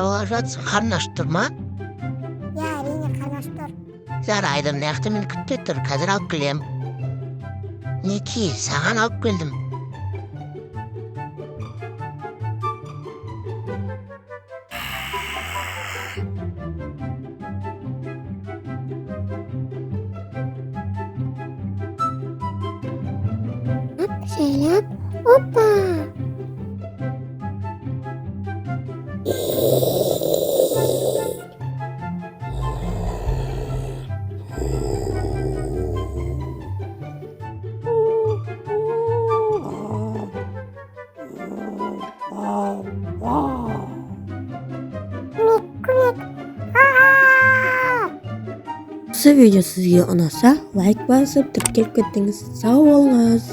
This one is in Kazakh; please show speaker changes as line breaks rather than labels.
бала жатсың, қарның ашып тұр ма?
Иә, әрине қарны ашып тұр.
Жарайды, мына жақта мені күтпей тұр, қазір алып келем. Неке, саған алып келдім.
Selam. Hoppa.
Осы видео сізге ұнаса, лайк басып, тіркеліп кеттіңіз. Сау болыңыз.